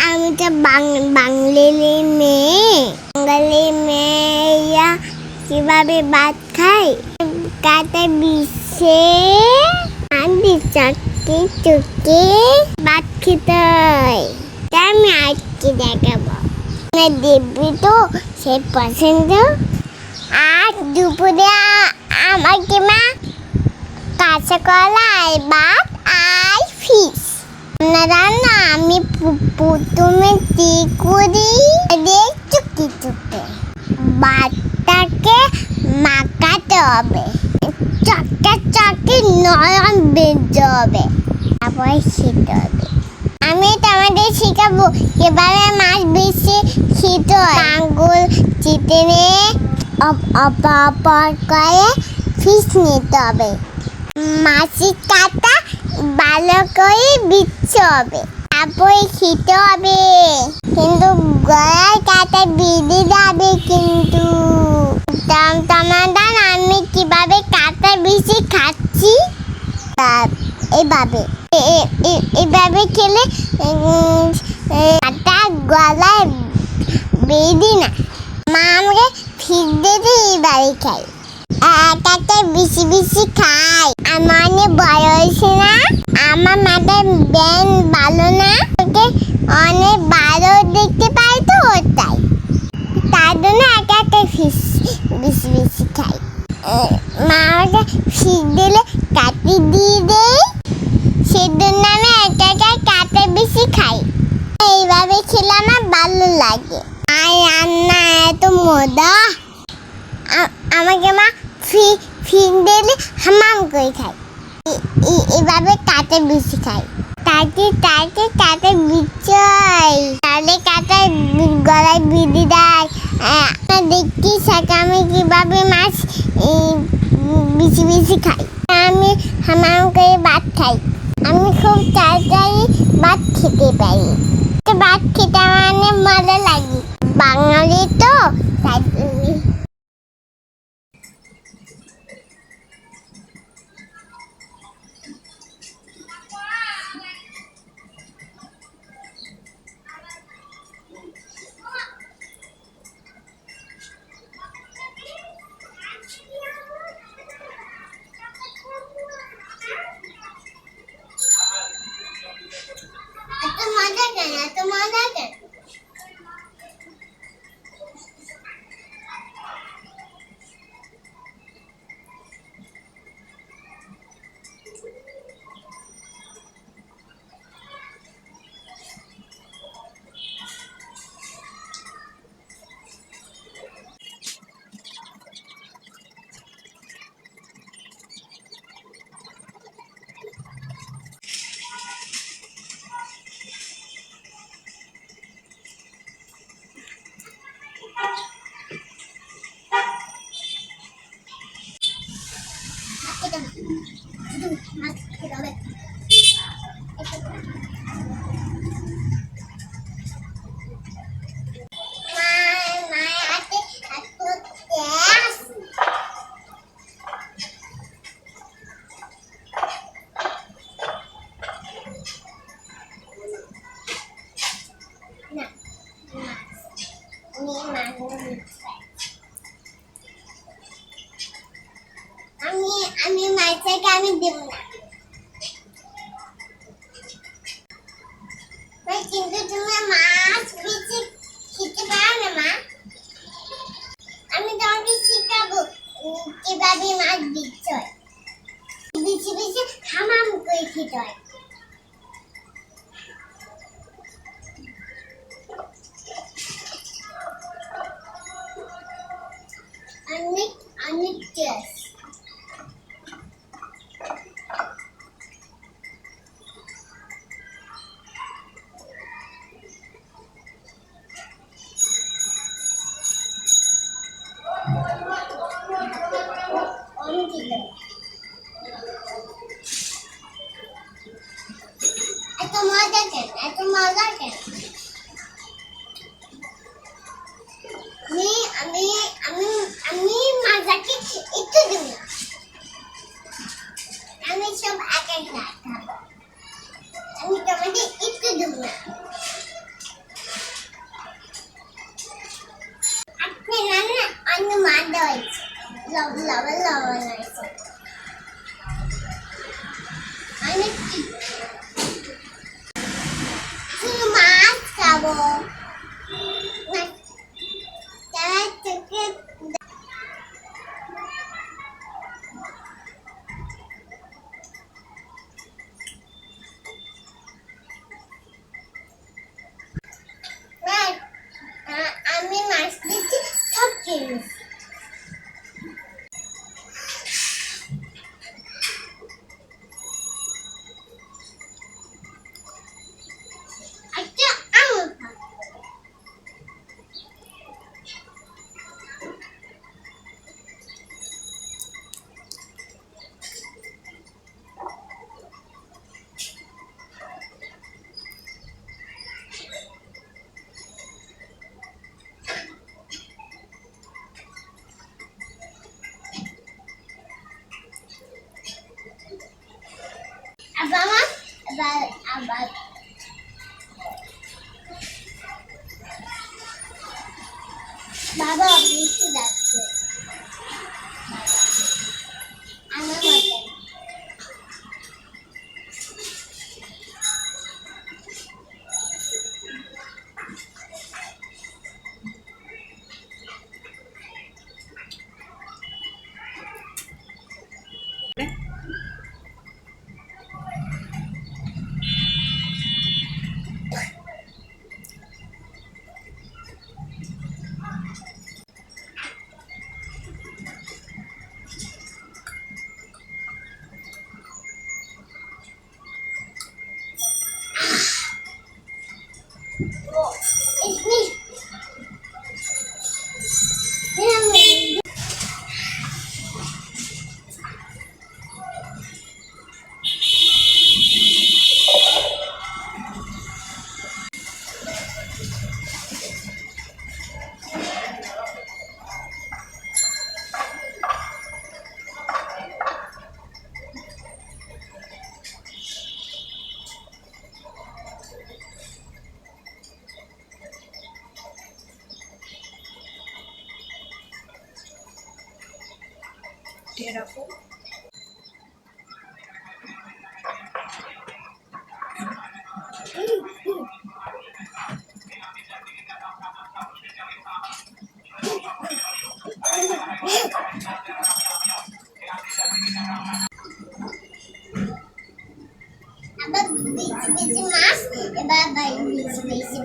আমি তো বাঙালি মেয়ে। বাঙালি মেয়েরা কিভাবে ভাত খায়? কাটা বিষে আমি চাকরি চুকে ভাত খেতে হয়। তাই আমি আজকে দেখাবো। দেখবি তো সে পছন্দ। আজ দুপুরে আমাকে মা কাঁচা কলা আর ভাত আর ফিশ রান্না। আমি প্রথমে কি করি, চুকি চুকে ভাতটাকে মাখাতে হবে, চটকে চটকে নরম বেঁধে হবে, তারপরে খেতে হবে। আমি তোমাদের শিখাবো কিভাবে মাছ বেশি খেতে হয়। আঙুল চিটে নিয়ে অপর করে ফিশ নিতে হবে। মাছের কাটা ভালো করে বিচ্ছে হবে, তারপরে খেতে হবে। কিন্তু গলার কাটা বেঁধে যাবে। কিন্তু তোমাদের আমি কিভাবে কাটা বেশি খাচ্ছি এভাবে খেলে কাটা গলায় বেঁধে না। মা আমাকে ফির দিয়ে এইবারে খাই, কাটা বেশি বেশি খাই। আমার অনেক বড় হয়েছে না, আমার মাথায় ব্যান ভালো না, ওকে অনেক ভালো দেখতে পাই তো তাই, তার জন্য একা একা ফিস বেশি বেশি খাই। মা আমাকে ফির দিলে কাটি দিয়ে দেয়, সেজন্য আমি একা একা কাটা বেশি খাই। এইভাবে খেলে আমার ভালো লাগে। আর রান্না এত মজা। আমাকে মা ফিন দিলে হামাম করে খাই। এভাবে কাটা বেশি খাই। কাটা বিচ্ছয়, তাহলে কাটা গলায় বিধি দেয়। দেখি শাকে আমি কিভাবে মাছ বেশি বেশি খাই। আমি হামাম করে ভাত খাই। আমি খুব তাড়াতাড়ি ভাত খেতে পারি। ভাত খেতে আমার অনেক মজা লাগে। বাঙালি তো তাই। এত মজা কেন? আমি মাছটাকে আমি দেব না, কিন্তু তুমি মাছ বেশি খেতে পারো না মা। আমি তোমাকে শিখাবো কিভাবে মাছ দিচ্ছ, বেশি বেশি হামাম করে খেতে হয়। অনেক অনেক টেস্ট। লবণ লবণ আছে অনেক শুধু মাছ খাবো আমি মাছ দিচ্ছি সব জিনিস আচ্ছা আমি আবার আবার বাবা অফিসে যাচ্ছে আমার মতে It's me. রাখো আবার বেশি বেশি মাছ এবার বেশি বেশি